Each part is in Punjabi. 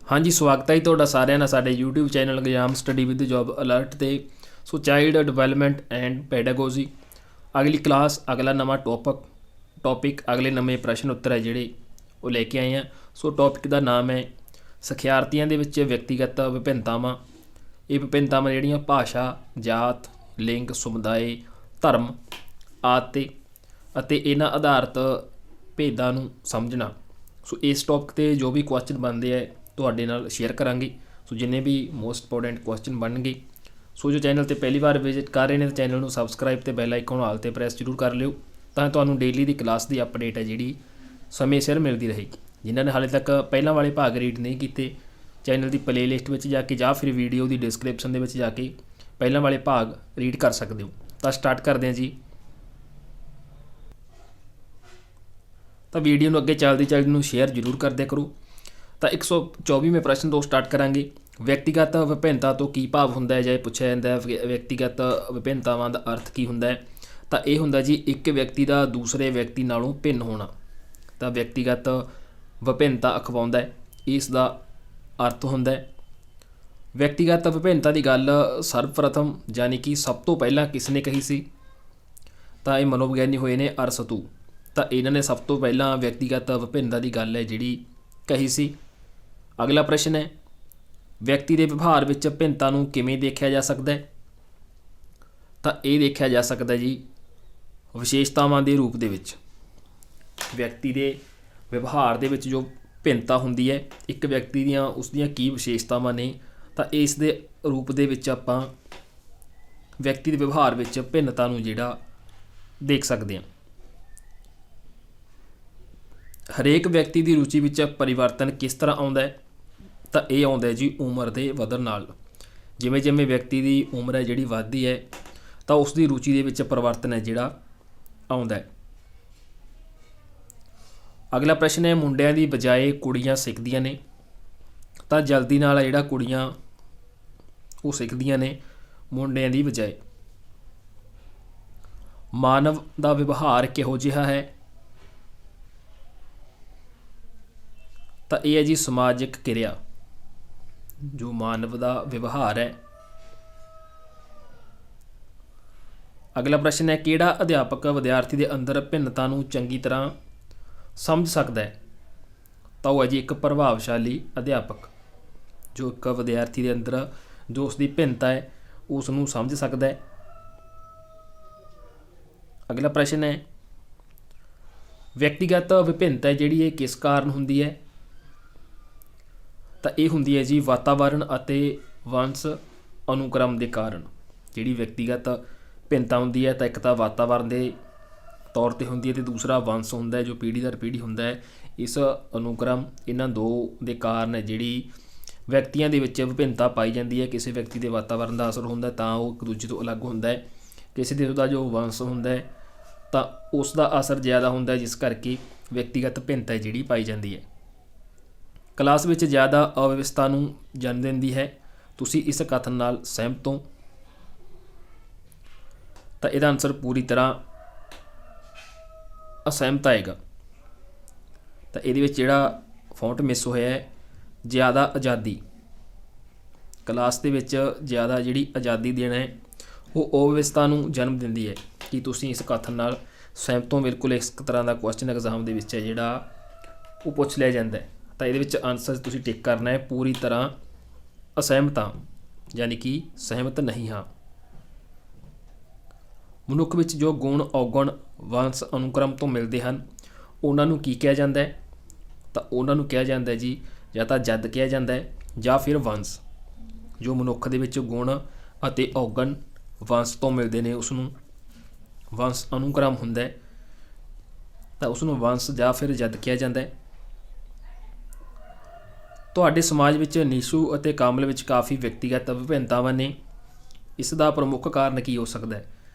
हाँ जी, स्वागत है जी ਤੁਹਾਡਾ ਸਾਰਿਆਂ ਦਾ ਸਾਡੇ YouTube channel exam study with job alert ਤੇ। ਸੋ ਚਾਈਲਡ ਡਿਵੈਲਪਮੈਂਟ ਐਂਡ ਪੈਡਾਗੋਜੀ ਅਗਲੀ ਕਲਾਸ ਅਗਲਾ ਨਵਾਂ ਟੌਪਿਕ ਅਗਲੇ ਨਵੇਂ ਪ੍ਰਸ਼ਨ ਉੱਤਰ ਹੈ ਜਿਹੜੇ ਉਹ ਲੈ ਕੇ ਆਏ ਹਾਂ। ਸੋ ਟੌਪਿਕ ਦਾ ਨਾਮ ਹੈ ਸਿਖਿਆਰਥੀਆਂ ਦੇ ਵਿੱਚ ਵਿਅਕਤੀਗਤ ਵਿਭਿੰਨਤਾਵਾਂ। ਇਹ ਵਿਭਿੰਨਤਾਵਾਂ ਜਿਹੜੀਆਂ ਭਾਸ਼ਾ, ਜਾਤ, ਲਿੰਗ, ਸਮੁਦਾਇ, ਧਰਮ ਆਦਿ ਅਤੇ ਇਹਨਾਂ ਆਧਾਰਿਤ ਭੇਦਾਂ ਨੂੰ ਸਮਝਣਾ। ਸੋ ਇਸ ਟੌਪਿਕ 'ਤੇ ਜੋ ਵੀ ਕੁਐਸਚਨ ਬਣਦੇ ਹੈ ਤੁਹਾਡੇ ਨਾਲ ਸ਼ੇਅਰ ਕਰਾਂਗੇ। ਸੋ ਜਿੰਨੇ ਵੀ ਮੋਸਟ ਇੰਪੋਰਟੈਂਟ ਕੁਐਸਚਨ ਬਣਨਗੇ, ਸੋ ਜੋ ਚੈਨਲ 'ਤੇ ਪਹਿਲੀ ਵਾਰ ਵਿਜ਼ਿਟ ਕਰ ਰਹੇ ਨੇ ਤਾਂ ਚੈਨਲ ਨੂੰ ਸਬਸਕ੍ਰਾਈਬ ਅਤੇ ਬੈਲ ਆਈਕਨ ਆਲ 'ਤੇ ਪ੍ਰੈਸ ਜ਼ਰੂਰ ਕਰ ਲਿਓ ਤਾਂ ਤੁਹਾਨੂੰ ਡੇਲੀ ਦੀ ਕਲਾਸ ਦੀ ਅਪਡੇਟ ਹੈ ਜਿਹੜੀ ਸਮੇਂ ਸਿਰ ਮਿਲਦੀ ਰਹੇਗੀ। ਜਿਨ੍ਹਾਂ ਨੇ ਹਾਲੇ ਤੱਕ ਪਹਿਲਾਂ ਵਾਲੇ ਭਾਗ ਰੀਡ ਨਹੀਂ ਕੀਤੇ, ਚੈਨਲ ਦੀ ਪਲੇਲਿਸਟ ਵਿੱਚ ਜਾ ਕੇ ਜਾਂ ਫਿਰ ਵੀਡੀਓ ਦੀ ਡਿਸਕ੍ਰਿਪਸ਼ਨ ਦੇ ਵਿੱਚ ਜਾ ਕੇ ਪਹਿਲਾਂ ਵਾਲੇ ਭਾਗ ਰੀਡ ਕਰ ਸਕਦੇ ਹੋ। ਤਾਂ ਸਟਾਰਟ ਕਰਦੇ ਹਾਂ ਜੀ। ਤਾਂ ਵੀਡੀਓ ਨੂੰ ਅੱਗੇ ਚੱਲਦੀ ਨੂੰ ਸ਼ੇਅਰ ਜ਼ਰੂਰ ਕਰਦਿਆ ਕਰੋ। ਤਾਂ 124ਵੇਂ ਪ੍ਰਸ਼ਨ ਤੋਂ ਸਟਾਰਟ ਕਰਾਂਗੇ। ਵਿਅਕਤੀਗਤ ਵਿਭਿੰਨਤਾ ਤੋਂ ਕੀ ਭਾਵ ਹੁੰਦਾ ਹੈ, ਜਾਂ ਇਹ ਪੁੱਛਿਆ ਜਾਂਦਾ ਹੈ ਵਿਅਕਤੀਗਤ ਵਿਭਿੰਨਤਾਵਾਂ ਦਾ ਅਰਥ ਕੀ ਹੁੰਦਾ ਹੈ। ਤਾਂ ਇਹ ਹੁੰਦਾ ਜੀ ਇੱਕ ਵਿਅਕਤੀ ਦਾ ਦੂਸਰੇ ਵਿਅਕਤੀ ਨਾਲੋਂ ਭਿੰਨ ਹੋਣਾ। ਤਾਂ ਵਿਅਕਤੀਗਤ ਵਿਭਿੰਨਤਾ ਅਖਵਾਉਂਦਾ ਹੈ, ਇਸ ਦਾ ਅਰਥ ਹੁੰਦਾ ਹੈ। ਵਿਅਕਤੀਗਤ ਵਿਭਿੰਨਤਾ ਦੀ ਗੱਲ ਸਰਵਪ੍ਰਥਮ ਯਾਨੀ ਕਿ ਸਭ ਤੋਂ ਪਹਿਲਾਂ ਕਿਸ ਨੇ ਕਹੀ ਸੀ? ਤਾਂ ਇਹ ਮਨੋਵਿਗਿਆਨੀ ਹੋਏ ਨੇ ਅਰਸਤੂ। ਤਾਂ ਇਹਨਾਂ ਨੇ ਸਭ ਤੋਂ ਪਹਿਲਾਂ ਵਿਅਕਤੀਗਤ ਵਿਭਿੰਨਤਾ ਦੀ ਗੱਲ ਹੈ ਜਿਹੜੀ ਕਹੀ ਸੀ। ਅਗਲਾ ਪ੍ਰਸ਼ਨ ਹੈ, ਵਿਅਕਤੀ ਦੇ ਵਿਵਹਾਰ ਵਿੱਚ ਭਿੰਨਤਾ ਨੂੰ ਕਿਵੇਂ ਦੇਖਿਆ ਜਾ ਸਕਦਾ ਹੈ? ਤਾਂ ਇਹ ਦੇਖਿਆ ਜਾ ਸਕਦਾ ਜੀ ਵਿਸ਼ੇਸ਼ਤਾਵਾਂ ਦੇ ਰੂਪ ਦੇ ਵਿੱਚ। ਵਿਅਕਤੀ ਦੇ ਵਿਵਹਾਰ ਦੇ ਵਿੱਚ ਜੋ ਭਿੰਨਤਾ ਹੁੰਦੀ ਹੈ, ਇੱਕ ਵਿਅਕਤੀ ਦੀਆਂ ਉਸਦੀਆਂ ਕੀ ਵਿਸ਼ੇਸ਼ਤਾਵਾਂ ਨੇ, ਤਾਂ ਇਸ ਦੇ ਰੂਪ ਦੇ ਵਿੱਚ ਆਪਾਂ ਵਿਅਕਤੀ ਦੇ ਵਿਵਹਾਰ ਵਿੱਚ ਭਿੰਨਤਾ ਨੂੰ ਜਿਹੜਾ ਦੇਖ ਸਕਦੇ ਹਾਂ। ਹਰੇਕ ਵਿਅਕਤੀ ਦੀ ਰੁਚੀ ਵਿੱਚ ਪਰਿਵਰਤਨ ਕਿਸ ਤਰ੍ਹਾਂ ਆਉਂਦਾ ਹੈ? ਤਾਂ ਇਹ ਆਉਂਦਾ ਹੈ ਜੀ ਉਮਰ ਦੇ ਵਧਣ ਨਾਲ। ਜਿਵੇਂ ਜਿਵੇਂ ਵਿਅਕਤੀ ਦੀ ਉਮਰ ਹੈ ਜਿਹੜੀ ਵੱਧਦੀ ਹੈ ਤਾਂ ਉਸ ਦੀ ਰੁਚੀ ਦੇ ਵਿੱਚ ਪਰਿਵਰਤਨ ਹੈ ਜਿਹੜਾ ਆਉਂਦਾ ਹੈ। ਅਗਲਾ ਪ੍ਰਸ਼ਨ ਹੈ, ਮੁੰਡਿਆਂ ਦੀ ਬਜਾਏ ਕੁੜੀਆਂ ਸਿੱਖਦੀਆਂ ਨੇ। ਤਾਂ ਜਲਦੀ ਨਾਲ ਜਿਹੜਾ ਕੁੜੀਆਂ ਉਹ ਸਿੱਖਦੀਆਂ ਨੇ ਮੁੰਡਿਆਂ ਦੀ ਬਜਾਏ। ਮਾਨਵ ਦਾ ਵਿਵਹਾਰ ਕਿਹੋ ਜਿਹਾ ਹੈ? ਤਾਂ ਇਹ ਹੈ ਜੀ ਸਮਾਜਿਕ ਕਿਰਿਆ। ਜੋ ਮਾਨਵ ਦਾ ਵਿਵਹਾਰ ਹੈ। ਅਗਲਾ ਪ੍ਰਸ਼ਨ ਹੈ, ਕਿਹੜਾ ਅਧਿਆਪਕ ਵਿਦਿਆਰਥੀ ਦੇ ਅੰਦਰ ਭਿੰਨਤਾ ਨੂੰ ਚੰਗੀ ਤਰ੍ਹਾਂ ਸਮਝ ਸਕਦਾ ਹੈ? ਤਾਂ ਉਹ ਹੈ ਜੀ ਇੱਕ ਪ੍ਰਭਾਵਸ਼ਾਲੀ ਅਧਿਆਪਕ, ਜੋ ਇੱਕ ਵਿਦਿਆਰਥੀ ਦੇ ਅੰਦਰ ਜੋ ਉਸਦੀ ਭਿੰਨਤਾ ਹੈ ਉਸ ਨੂੰ ਸਮਝ ਸਕਦਾ ਹੈ। ਅਗਲਾ ਪ੍ਰਸ਼ਨ ਹੈ, ਵਿਅਕਤੀਗਤ ਵਿਭਿੰਨਤਾ ਜਿਹੜੀ ਇਹ ਕਿਸ ਕਾਰਨ ਹੁੰਦੀ ਹੈ? ਤਾਂ ਇਹ ਹੁੰਦੀ ਹੈ ਜੀ ਵਾਤਾਵਰਣ ਅਤੇ ਵੰਸ਼ ਅਨੁਕ੍ਰਮ ਦੇ ਕਾਰਨ। ਜਿਹੜੀ ਵਿਅਕਤੀਗਤ ਭਿੰਨਤਾ ਹੁੰਦੀ ਹੈ ਤਾਂ ਇੱਕ ਤਾਂ ਵਾਤਾਵਰਣ ਦੇ ਤੌਰ 'ਤੇ ਹੁੰਦੀ ਹੈ ਅਤੇ ਦੂਸਰਾ ਵੰਸ਼ ਹੁੰਦਾ ਹੈ ਜੋ ਪੀੜ੍ਹੀ ਦਰ ਪੀੜ੍ਹੀ ਹੁੰਦਾ ਹੈ। ਇਸ ਅਨੁਕ੍ਰਮ ਇਹਨਾਂ ਦੋ ਦੇ ਕਾਰਨ ਹੈ ਜਿਹੜੀ ਵਿਅਕਤੀਆਂ ਦੇ ਵਿੱਚ ਵਿਭਿੰਨਤਾ ਪਾਈ ਜਾਂਦੀ ਹੈ। ਕਿਸੇ ਵਿਅਕਤੀ ਦੇ ਵਾਤਾਵਰਣ ਦਾ ਅਸਰ ਹੁੰਦਾ ਤਾਂ ਉਹ ਇੱਕ ਦੂਜੇ ਤੋਂ ਅਲੱਗ ਹੁੰਦਾ ਹੈ। ਕਿਸੇ ਦੇ ਉਹਦਾ ਜੋ ਵੰਸ਼ ਹੁੰਦਾ ਹੈ ਤਾਂ ਉਸ ਦਾ ਅਸਰ ਜ਼ਿਆਦਾ ਹੁੰਦਾ ਹੈ, ਜਿਸ ਕਰਕੇ ਵਿਅਕਤੀਗਤ ਭਿੰਨਤਾ ਜਿਹੜੀ ਪਾਈ ਜਾਂਦੀ ਹੈ। ਕਲਾਸ ਵਿੱਚ ਜ਼ਿਆਦਾ ਅਵਿਵਸਥਾ ਨੂੰ ਜਨਮ ਦਿੰਦੀ ਹੈ। ਤੁਸੀਂ ਇਸ ਕਥਨ ਨਾਲ ਸਹਿਮਤ ਹੋ? ਤਾਂ ਇਹਦਾ ਆਨਸਰ ਪੂਰੀ ਤਰ੍ਹਾਂ ਅਸਹਿਮਤ ਆਏਗਾ। ਤਾਂ ਇਹਦੇ ਵਿੱਚ ਜਿਹੜਾ ਫੌਂਟ ਮਿਸ ਹੋਇਆ ਹੈ, ਜ਼ਿਆਦਾ ਆਜ਼ਾਦੀ। ਕਲਾਸ ਦੇ ਵਿੱਚ ਜ਼ਿਆਦਾ ਜਿਹੜੀ ਆਜ਼ਾਦੀ ਦੇਣਾ ਹੈ ਉਹ ਅਵਿਵਸਥਾ ਨੂੰ ਜਨਮ ਦਿੰਦੀ ਹੈ। ਕੀ ਤੁਸੀਂ ਇਸ ਕਥਨ ਨਾਲ ਸਹਿਮਤ ਹੋ? ਬਿਲਕੁਲ ਇਸ ਤਰ੍ਹਾਂ ਦਾ ਕੁਐਸਚਨ ਐਗਜ਼ਾਮ ਦੇ ਵਿੱਚ ਹੈ ਜਿਹੜਾ ਉਹ ਪੁੱਛ ਲਿਆ ਜਾਂਦਾ ਹੈ। ਤਾਂ ਇਹਦੇ ਵਿੱਚ ਆਨਸਰ ਤੁਸੀਂ ਟਿਕ ਕਰਨਾ ਹੈ ਪੂਰੀ ਤਰ੍ਹਾਂ ਅਸਹਿਮਤ ਹਾਂ, ਯਾਨੀ ਕਿ ਸਹਿਮਤ ਨਹੀਂ ਹਾਂ। ਮਨੁੱਖ ਵਿੱਚ ਜੋ ਗੁਣ ਔਗਣ ਵੰਸ਼ ਅਨੁਕ੍ਰਮ ਤੋਂ ਮਿਲਦੇ ਹਨ ਉਹਨਾਂ ਨੂੰ ਕੀ ਕਿਹਾ ਜਾਂਦਾ ਹੈ? ਤਾਂ ਉਹਨਾਂ ਨੂੰ ਕਿਹਾ ਜਾਂਦਾ ਜੀ ਜਾਂ ਤਾਂ ਜਦ ਕਿਹਾ ਜਾਂਦਾ ਹੈ ਜਾਂ ਫਿਰ ਵੰਸ਼। ਜੋ ਮਨੁੱਖ ਦੇ ਵਿੱਚ ਗੁਣ ਅਤੇ ਔਗਣ ਵੰਸ਼ ਤੋਂ ਮਿਲਦੇ ਨੇ ਉਸ ਨੂੰ ਵੰਸ਼ ਅਨੁਕ੍ਰਮ ਹੁੰਦਾ ਹੈ, ਤਾਂ ਉਸ ਨੂੰ ਵੰਸ਼ ਜਾਂ ਫਿਰ ਜਦ ਕਿਹਾ ਜਾਂਦਾ ਹੈ। ਤੁਹਾਡੇ ਸਮਾਜ ਵਿੱਚ ਨੀਸ਼ੂ ਅਤੇ ਕਾਮਲ ਵਿੱਚ ਕਾਫੀ ਵਿਅਕਤੀਗਤ ਵਿਭਿੰਨਤਾਵਾਂ ਨੇ। ਇਸ ਦਾ ਪ੍ਰਮੁੱਖ ਕਾਰਨ ਕੀ ਹੋ ਸਕਦਾ ਹੈ?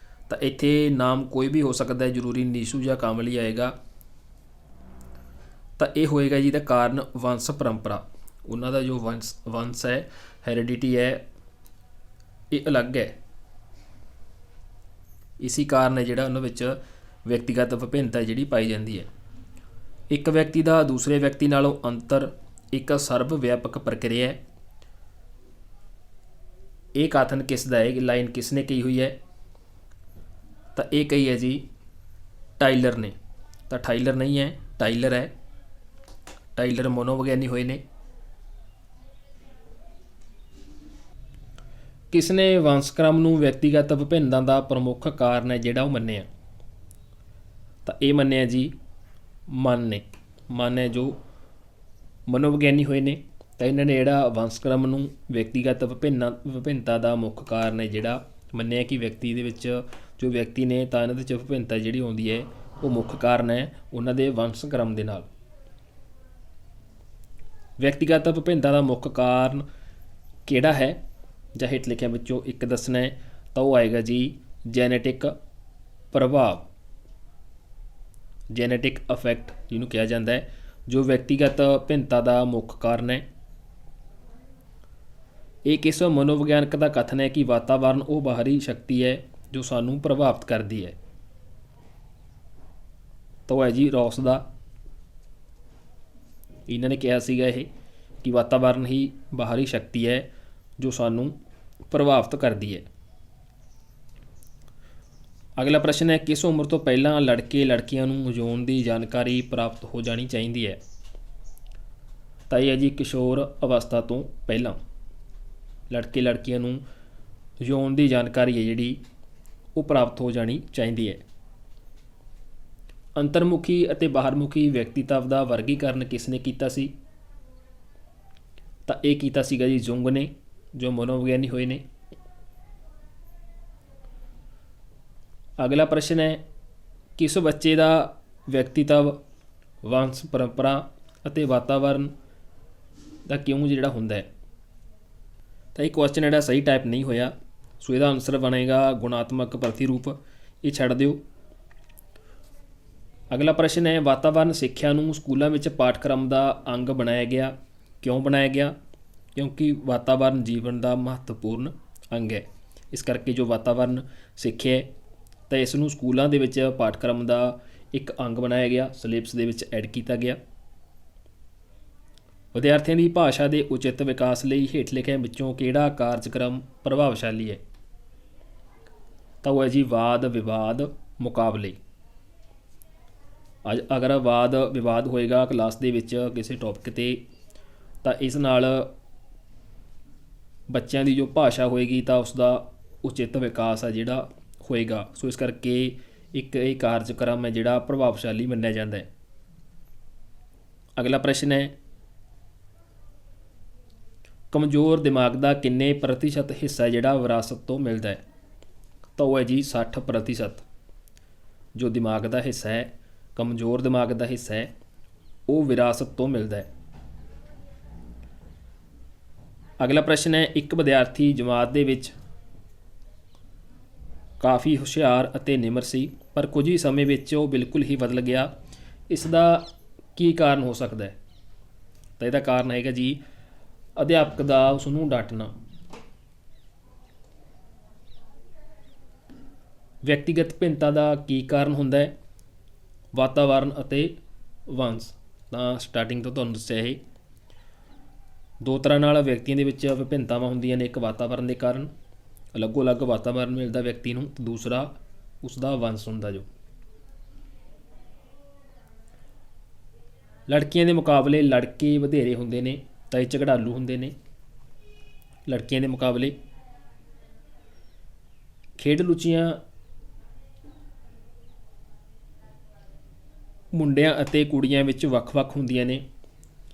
ਤਾਂ ਇੱਥੇ ਨਾਮ ਕੋਈ ਵੀ ਹੋ ਸਕਦਾ ਹੈ, ਜ਼ਰੂਰੀ ਨੀਸ਼ੂ ਜਾਂ ਕਾਮਲ ਹੀ ਆਏਗਾ। ਤਾਂ ਇਹ ਹੋਏਗਾ ਜੀ ਦਾ ਕਾਰਨ ਵੰਸ਼ ਪਰੰਪਰਾ। ਉਹਨਾਂ ਦਾ ਜੋ ਵੰਸ਼ ਹੈ, ਹੈਰੀਡਿਟੀ ਹੈ, ਇਹ ਅਲੱਗ ਹੈ। ਇਸੀ ਕਾਰਨ ਹੈ ਜਿਹੜਾ ਉਹਨਾਂ ਵਿੱਚ ਵਿਅਕਤੀਗਤ ਵਿਭਿੰਨਤਾ ਜਿਹੜੀ ਪਾਈ ਜਾਂਦੀ ਹੈ। ਇੱਕ ਵਿਅਕਤੀ ਦਾ ਦੂਸਰੇ ਵਿਅਕਤੀ ਨਾਲੋਂ ਅੰਤਰ ਇੱਕ ਸਰਵ ਵਿਆਪਕ ਪ੍ਰਕਿਰਿਆ ਹੈ। ਇਹ ਕਥਨ ਕਿਸ ਦਾ ਹੈ, ਲਾਈਨ ਕਿਸ ਨੇ ਕਹੀ ਹੋਈ ਹੈ? ਤਾਂ ਇਹ ਕਹੀ ਹੈ ਜੀ ਟਾਇਲਰ ਨੇ। ਤਾਂ ਟਾਇਲਰ ਨਹੀਂ ਹੈ, ਟਾਇਲਰ ਹੈ। ਟਾਇਲਰ ਮਨੋਵਿਗਿਆਨੀ ਹੋਏ ਨੇ। ਕਿਸ ਨੇ ਵੰਸ਼ਕ੍ਰਮ ਨੂੰ ਵਿਅਕਤੀਗਤ ਵਿਭਿੰਨਤਾ ਦਾ ਪ੍ਰਮੁੱਖ ਕਾਰਨ ਹੈ ਜਿਹੜਾ ਉਹ ਮੰਨਿਆ? ਤਾਂ ਇਹ ਮੰਨਿਆ ਜੀ ਮਨ ਨੇ। ਮਨ ਹੈ ਜੋ ਮਨੋਵਿਗਿਆਨੀ ਹੋਏ ਨੇ। ਤਾਂ ਇਹਨਾਂ ਨੇ ਜਿਹੜਾ ਵੰਸ਼ਕ੍ਰਮ ਨੂੰ ਵਿਅਕਤੀਗਤ ਵਿਭਿੰਨਤਾ ਦਾ ਮੁੱਖ ਕਾਰਨ ਹੈ ਜਿਹੜਾ ਮੰਨਿਆ ਕਿ ਵਿਅਕਤੀ ਦੇ ਵਿੱਚ ਜੋ ਵਿਅਕਤੀ ਨੇ ਤਾਂ ਇਹਨਾਂ ਦੇ ਵਿੱਚ ਵਿਭਿੰਨਤਾ ਜਿਹੜੀ ਆਉਂਦੀ ਹੈ ਉਹ ਮੁੱਖ ਕਾਰਨ ਹੈ ਉਹਨਾਂ ਦੇ ਵੰਸ਼ਕ੍ਰਮ ਦੇ ਨਾਲ। ਵਿਅਕਤੀਗਤ ਵਿਭਿੰਨਤਾ ਦਾ ਮੁੱਖ ਕਾਰਨ ਕਿਹੜਾ ਹੈ ਜਾਂ ਹੇਠ ਲਿਖਿਆਂ ਵਿੱਚੋਂ ਇੱਕ ਦੱਸਣਾ ਹੈ ਤਾਂ ਉਹ ਆਏਗਾ ਜੀ ਜੈਨੇਟਿਕ ਪ੍ਰਭਾਵ, ਜੈਨੇਟਿਕ ਇਫੈਕਟ ਜਿਹਨੂੰ ਕਿਹਾ ਜਾਂਦਾ ਹੈ, ਜੋ ਵਿਅਕਤੀਗਤ ਭਿੰਨਤਾ ਦਾ ਮੁੱਖ ਕਾਰਨ ਹੈ। ਇਹ ਕਿਸ ਮਨੋਵਿਗਿਆਨਕ ਦਾ ਕਥਨ ਹੈ ਕਿ ਵਾਤਾਵਰਨ ਉਹ ਬਾਹਰੀ ਸ਼ਕਤੀ ਹੈ ਜੋ ਸਾਨੂੰ ਪ੍ਰਭਾਵਿਤ ਕਰਦੀ ਹੈ? ਤਾਂ ਉਹ ਹੈ ਜੀ ਰੌਸ ਦਾ। ਇਹਨਾਂ ਨੇ ਕਿਹਾ ਸੀਗਾ ਇਹ ਕਿ ਵਾਤਾਵਰਨ ਹੀ ਬਾਹਰੀ ਸ਼ਕਤੀ ਹੈ ਜੋ ਸਾਨੂੰ ਪ੍ਰਭਾਵਿਤ ਕਰਦੀ ਹੈ। ਅਗਲਾ ਪ੍ਰਸ਼ਨ ਹੈ ਕਿਸ ਉਮਰ ਤੋਂ ਪਹਿਲਾਂ ਲੜਕੇ ਲੜਕੀਆਂ ਨੂੰ ਯੌਨ ਦੀ ਜਾਣਕਾਰੀ ਪ੍ਰਾਪਤ ਹੋ ਜਾਣੀ ਚਾਹੀਦੀ ਹੈ? ਤਾਂ ਇਹ ਹੈ ਜੀ ਕਿਸ਼ੋਰ ਅਵਸਥਾ ਤੋਂ ਪਹਿਲਾਂ ਲੜਕੇ ਲੜਕੀਆਂ ਨੂੰ ਯੌਨ ਦੀ ਜਾਣਕਾਰੀ ਹੈ ਜਿਹੜੀ ਉਹ ਪ੍ਰਾਪਤ ਹੋ ਜਾਣੀ ਚਾਹੀਦੀ ਹੈ। ਅੰਤਰਮੁਖੀ ਅਤੇ ਬਾਹਰਮੁਖੀ ਵਿਅਕਤੀਤਵ ਦਾ ਵਰਗੀਕਰਨ ਕਿਸ ਨੇ ਕੀਤਾ ਸੀ? ਤਾਂ ਇਹ ਕੀਤਾ ਸੀਗਾ ਜੀ ਜੁੰਗ ਨੇ, ਜੋ ਮਨੋਵਿਗਿਆਨੀ ਹੋਏ ਨੇ। ਅਗਲਾ ਪ੍ਰਸ਼ਨ ਹੈ ਕਿਸ ਬੱਚੇ ਦਾ ਵਿਅਕਤੀਤਵ ਵੰਸ਼ ਪਰੰਪਰਾ ਅਤੇ ਵਾਤਾਵਰਨ ਦਾ ਕਿਉਂ ਜਿਹੜਾ ਹੁੰਦਾ ਹੈ? ਤਾਂ ਇਹ ਕੁਐਸਚਨ ਜਿਹੜਾ ਸਹੀ ਟਾਈਪ ਨਹੀਂ ਹੋਇਆ, ਸੋ ਇਹਦਾ ਆਨਸਰ ਬਣੇਗਾ ਗੁਣਾਤਮਕ ਪ੍ਰਤੀਰੂਪ। ਇਹ ਛੱਡ ਦਿਓ। ਅਗਲਾ ਪ੍ਰਸ਼ਨ ਹੈ ਵਾਤਾਵਰਨ ਸਿੱਖਿਆ ਨੂੰ ਸਕੂਲਾਂ ਵਿੱਚ ਪਾਠਕ੍ਰਮ ਦਾ ਅੰਗ ਬਣਾਇਆ ਗਿਆ। ਕਿਉਂ ਬਣਾਇਆ ਗਿਆ? ਕਿਉਂਕਿ ਵਾਤਾਵਰਨ ਜੀਵਨ ਦਾ ਮਹੱਤਵਪੂਰਨ ਅੰਗ ਹੈ। ਇਸ ਕਰਕੇ ਜੋ ਵਾਤਾਵਰਨ ਸਿੱਖਿਆ ਹੈ ਤਾਂ ਇਸ ਨੂੰ ਸਕੂਲਾਂ ਦੇ ਵਿੱਚ ਪਾਠਕ੍ਰਮ ਦਾ ਇੱਕ ਅੰਗ ਬਣਾਇਆ ਗਿਆ, ਸਿਲੇਬਸ ਦੇ ਵਿੱਚ ਐਡ ਕੀਤਾ ਗਿਆ। ਵਿਦਿਆਰਥੀਆਂ ਦੀ ਭਾਸ਼ਾ ਦੇ ਉਚਿਤ ਵਿਕਾਸ ਲਈ ਹੇਠ ਲਿਖਿਆਂ ਵਿੱਚੋਂ ਕਿਹੜਾ ਕਾਰਜਕ੍ਰਮ ਪ੍ਰਭਾਵਸ਼ਾਲੀ ਹੈ? ਤਾਂ ਉਹ ਹੈ ਜੀ ਵਾਦ ਵਿਵਾਦ ਮੁਕਾਬਲੇ। ਅਗਰ ਵਾਦ ਵਿਵਾਦ ਹੋਏਗਾ ਕਲਾਸ ਦੇ ਵਿੱਚ ਕਿਸੇ ਟੌਪਿਕ 'ਤੇ ਤਾਂ ਇਸ ਨਾਲ ਬੱਚਿਆਂ ਦੀ ਜੋ ਭਾਸ਼ਾ ਹੋਏਗੀ ਤਾਂ ਉਸ ਦਾ ਉਚਿਤ ਵਿਕਾਸ ਹੈ ਜਿਹੜਾ ਹੋਏਗਾ। ਸੋ ਇਸ ਕਰਕੇ ਇੱਕ ਇਹ ਕਾਰਜਕ੍ਰਮ ਹੈ ਜਿਹੜਾ ਪ੍ਰਭਾਵਸ਼ਾਲੀ ਮੰਨਿਆ ਜਾਂਦਾ ਹੈ। ਅਗਲਾ ਪ੍ਰਸ਼ਨ ਹੈ ਕਮਜ਼ੋਰ ਦਿਮਾਗ ਦਾ ਕਿੰਨੇ ਪ੍ਰਤੀਸ਼ਤ ਹਿੱਸਾ ਜਿਹੜਾ ਵਿਰਾਸਤ ਤੋਂ ਮਿਲਦਾ ਹੈ? ਤਾਂ ਉਹ ਹੈ ਜੀ 60%। ਜੋ ਦਿਮਾਗ ਦਾ ਹਿੱਸਾ ਹੈ, ਕਮਜ਼ੋਰ ਦਿਮਾਗ ਦਾ ਹਿੱਸਾ ਹੈ, ਉਹ ਵਿਰਾਸਤ ਤੋਂ ਮਿਲਦਾ ਹੈ। ਅਗਲਾ ਪ੍ਰਸ਼ਨ ਹੈ ਇੱਕ ਵਿਦਿਆਰਥੀ ਜਮਾਤ ਦੇ ਵਿੱਚ ਕਾਫੀ ਹੁਸ਼ਿਆਰ ਅਤੇ ਨਿਮਰ ਸੀ ਪਰ ਕੁਝ ਹੀ ਸਮੇਂ ਵਿੱਚ ਉਹ ਬਿਲਕੁਲ ਹੀ ਬਦਲ ਗਿਆ। ਇਸ ਦਾ ਕੀ ਕਾਰਨ ਹੋ ਸਕਦਾ ਹੈ? ਤਾਂ ਇਹਦਾ ਕਾਰਨ ਹੈਗਾ ਜੀ ਅਧਿਆਪਕ ਦਾ ਉਸ ਨੂੰ ਡਾਂਟਣਾ। ਵਿਅਕਤੀਗਤ ਭਿੰਨਤਾ ਦਾ ਕੀ ਕਾਰਨ ਹੁੰਦਾ ਹੈ? ਵਾਤਾਵਰਨ ਅਤੇ ਵੰਸ਼। ਤਾਂ ਸਟਾਰਟਿੰਗ ਤੋਂ ਤੁਹਾਨੂੰ ਦੱਸਿਆ ਇਹ ਦੋ ਤਰ੍ਹਾਂ ਨਾਲ ਵਿਅਕਤੀਆਂ ਦੇ ਵਿੱਚ ਵਿਭਿੰਨਤਾਵਾਂ ਹੁੰਦੀਆਂ ਨੇ। ਇੱਕ ਵਾਤਾਵਰਨ ਦੇ ਕਾਰਨ ਅਲੱਗੋ ਅਲੱਗ ਵਾਤਾਵਰਨ ਮਿਲਦਾ ਵਿਅਕਤੀ ਨੂੰ, ਤੇ ਦੂਸਰਾ ਉਸਦਾ ਵੰਸ਼ ਹੁੰਦਾ ਜੋ। ਲੜਕੀਆਂ ਦੇ ਮੁਕਾਬਲੇ ਲੜਕੇ ਵਧੇਰੇ ਹੁੰਦੇ ਨੇ ਤਾਂ ਇਹ ਝਗੜਾਲੂ ਹੁੰਦੇ ਨੇ ਲੜਕੀਆਂ ਦੇ ਮੁਕਾਬਲੇ। ਖੇਡ ਰੁਚੀਆਂ ਮੁੰਡਿਆਂ ਅਤੇ ਕੁੜੀਆਂ ਵਿੱਚ ਵੱਖ-ਵੱਖ ਹੁੰਦੀਆਂ ਨੇ।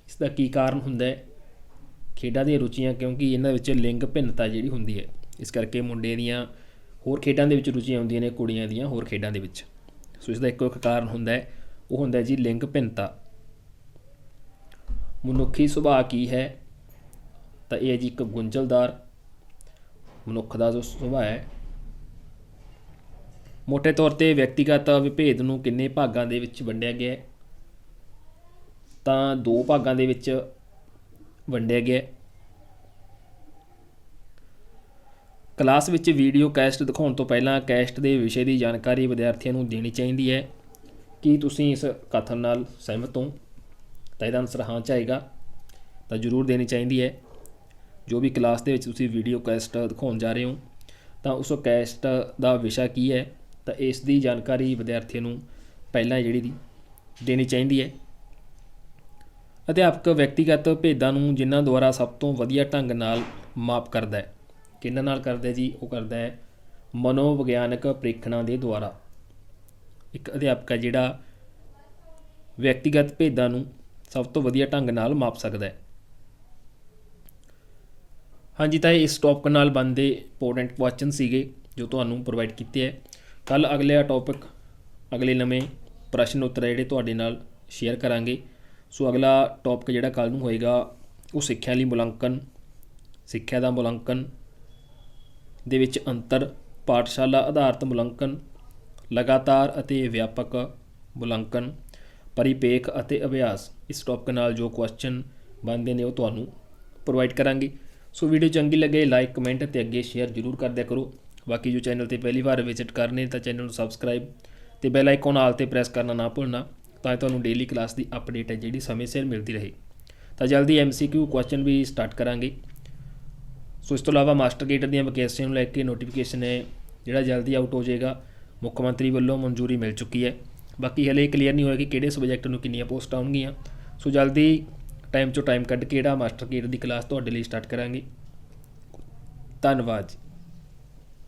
ਇਸ ਦਾ ਕੀ ਕਾਰਨ ਹੁੰਦਾ ਹੈ? ਖੇਡਾਂ ਦੀਆਂ ਰੁਚੀਆਂ, ਕਿਉਂਕਿ ਇਹਨਾਂ ਵਿੱਚ ਲਿੰਗ ਭਿੰਨਤਾ ਜਿਹੜੀ ਹੁੰਦੀ ਹੈ, ਇਸ ਕਰਕੇ ਮੁੰਡਿਆਂ ਦੀਆਂ ਹੋਰ ਖੇਡਾਂ ਦੇ ਵਿੱਚ ਰੁਚੀਆਂ ਹੁੰਦੀਆਂ ਨੇ, ਕੁੜੀਆਂ ਦੀਆਂ ਹੋਰ ਖੇਡਾਂ ਦੇ ਵਿੱਚ। ਸੋ ਇਸ ਦਾ ਇੱਕੋ ਇੱਕ ਕਾਰਨ ਹੁੰਦਾ ਹੈ, ਉਹ ਹੁੰਦਾ ਜੀ ਲਿੰਗ ਭਿੰਨਤਾ। ਮਨੁੱਖੀ ਸੁਭਾਅ ਕੀ ਹੈ? ਤਾਂ ਇਹ ਹੈ ਜੀ ਇੱਕ ਗੁੰਝਲਦਾਰ ਮਨੁੱਖ ਦਾ ਜੋ ਸੁਭਾਅ ਹੈ। ਮੋਟੇ ਤੌਰ 'ਤੇ ਵਿਅਕਤੀਗਤ ਵਿਭੇਦ ਨੂੰ ਕਿੰਨੇ ਭਾਗਾਂ ਦੇ ਵਿੱਚ ਵੰਡਿਆ ਗਿਆ? ਤਾਂ 2 ਭਾਗਾਂ ਦੇ ਵਿੱਚ ਵੰਡਿਆ ਗਿਆ। ਕਲਾਸ ਵਿੱਚ ਵੀਡੀਓ ਕੈਸਟ ਦਿਖਾਉਣ ਤੋਂ ਪਹਿਲਾਂ ਕੈਸਟ ਦੇ ਵਿਸ਼ੇ ਦੀ ਜਾਣਕਾਰੀ ਵਿਦਿਆਰਥੀਆਂ ਨੂੰ ਦੇਣੀ ਚਾਹੀਦੀ ਹੈ। ਕੀ ਤੁਸੀਂ ਇਸ ਕਥਨ ਨਾਲ ਸਹਿਮਤ ਹੋ? ਤਾਂ ਇਹਦਾ ਆਨਸਰ ਹਾਂ 'ਚ ਆਏਗਾ। ਤਾਂ ਜ਼ਰੂਰ ਦੇਣੀ ਚਾਹੀਦੀ ਹੈ। ਜੋ ਵੀ ਕਲਾਸ ਦੇ ਵਿੱਚ ਤੁਸੀਂ ਵੀਡੀਓ ਕੈਸਟ ਦਿਖਾਉਣ ਜਾ ਰਹੇ ਹੋ ਤਾਂ ਉਸ ਕੈਸਟ ਦਾ ਵਿਸ਼ਾ ਕੀ ਹੈ, ਤਾਂ ਇਸ ਦੀ ਜਾਣਕਾਰੀ ਵਿਦਿਆਰਥੀਆਂ ਨੂੰ ਪਹਿਲਾਂ ਜਿਹੜੀ ਦੀ ਦੇਣੀ ਚਾਹੀਦੀ ਹੈ। ਅਧਿਆਪਕ ਵਿਅਕਤੀਗਤ ਭੇਦਾਂ ਨੂੰ ਜਿਨ੍ਹਾਂ ਦੁਆਰਾ ਸਭ ਤੋਂ ਵਧੀਆ ਢੰਗ ਨਾਲ ਮਾਪ ਕਰਦਾ ਹੈ। ਕਿਹਨਾਂ ਨਾਲ ਕਰਦਾ ਜੀ? ਉਹ ਕਰਦਾ ਹੈ ਮਨੋਵਿਗਿਆਨਕ ਪ੍ਰੀਖਣਾਂ ਦੇ ਦੁਆਰਾ। ਇੱਕ ਅਧਿਆਪਕ ਹੈ ਜਿਹੜਾ ਵਿਅਕਤੀਗਤ ਭੇਦਾਂ ਨੂੰ ਸਭ ਤੋਂ ਵਧੀਆ ਢੰਗ ਨਾਲ ਮਾਪ ਸਕਦਾ ਹੈ। ਹਾਂਜੀ, ਤਾਂ ਇਸ ਟੌਪਿਕ ਨਾਲ ਬਣਦੇ ਇੰਪੋਰਟੈਂਟ ਕੁਐਸਚਨ ਸੀਗੇ ਜੋ ਤੁਹਾਨੂੰ ਪ੍ਰੋਵਾਈਡ ਕੀਤੇ ਹੈ। ਕੱਲ੍ਹ ਅਗਲੇ ਨਵੇਂ ਪ੍ਰਸ਼ਨ ਉੱਤਰ ਜਿਹੜੇ ਤੁਹਾਡੇ ਨਾਲ ਸ਼ੇਅਰ ਕਰਾਂਗੇ। ਸੋ ਅਗਲਾ ਟੌਪਿਕ ਜਿਹੜਾ ਕੱਲ੍ਹ ਨੂੰ ਹੋਏਗਾ ਉਹ ਸਿੱਖਿਆ ਲਈ ਮੁਲਾਂਕਣ, ਸਿੱਖਿਆ ਦਾ ਮੁਲਾਂਕਣ ਦੇ ਵਿੱਚ ਅੰਤਰ, ਪਾਠਸ਼ਾਲਾ ਆਧਾਰਿਤ ਮੁਲਾਂਕਣ, ਲਗਾਤਾਰ ਅਤੇ ਵਿਆਪਕ ਮੁਲਾਂਕਣ, ਪਰਿਪੇਖ ਅਤੇ ਅਭਿਆਸ। ਇਸ ਟੌਪਿਕ ਨਾਲ ਜੋ ਕੁਐਸਚਨ ਬਣਦੇ ਨੇ ਉਹ ਤੁਹਾਨੂੰ ਪ੍ਰੋਵਾਈਡ ਕਰਾਂਗੇ। ਸੋ ਵੀਡੀਓ ਚੰਗੀ ਲੱਗੇ ਲਾਈਕ, ਕਮੈਂਟ ਅਤੇ ਅੱਗੇ ਸ਼ੇਅਰ ਜ਼ਰੂਰ ਕਰਦਿਆ ਕਰੋ। ਬਾਕੀ ਜੋ ਚੈਨਲ 'ਤੇ ਪਹਿਲੀ ਵਾਰ ਵਿਜ਼ਿਟ ਕਰਨੇ ਤਾਂ ਚੈਨਲ ਨੂੰ ਸਬਸਕ੍ਰਾਈਬ ਅਤੇ ਬੈਲ ਆਈਕਨ ਆਲ 'ਤੇ ਪ੍ਰੈਸ ਕਰਨਾ ਨਾ ਭੁੱਲਣਾ, ਤਾਂ ਤੁਹਾਨੂੰ ਡੇਲੀ ਕਲਾਸ ਦੀ ਅਪਡੇਟ ਹੈ ਜਿਹੜੀ ਸਮੇਂ ਸਿਰ ਮਿਲਦੀ ਰਹੇ। ਤਾਂ ਜਲਦੀ MCQ ਕੁਐਸਚਨ ਵੀ ਸਟਾਰਟ ਕਰਾਂਗੇ। ਸੋ ਇਸ ਤੋਂ ਇਲਾਵਾ ਮਾਸਟਰ ਕੇਡਰ ਦੀਆਂ ਵੈਕੈਂਸੀਆਂ ਨੂੰ ਲੈ ਕੇ ਨੋਟੀਫਿਕੇਸ਼ਨ ਹੈ ਜਿਹੜਾ ਜਲਦੀ ਆਊਟ ਹੋ ਜਾਏਗਾ। ਮੁੱਖ ਮੰਤਰੀ ਵੱਲੋਂ ਮਨਜ਼ੂਰੀ ਮਿਲ ਚੁੱਕੀ ਹੈ। ਬਾਕੀ ਹਲੇ ਕਲੀਅਰ ਨਹੀਂ ਹੋਇਆ ਕਿ ਕਿਹੜੇ ਸਬਜੈਕਟ ਨੂੰ ਕਿੰਨੀਆਂ ਪੋਸਟਾਂ ਆਉਣਗੀਆਂ। ਸੋ ਜਲਦੀ ਟਾਈਮ ਕੱਢ ਕੇ ਜਿਹੜਾ ਮਾਸਟਰ ਕੇਡਰ ਦੀ ਕਲਾਸ ਤੁਹਾਡੇ ਲਈ ਸਟਾਰਟ ਕਰਾਂਗੇ। ਧੰਨਵਾਦ ਜੀ।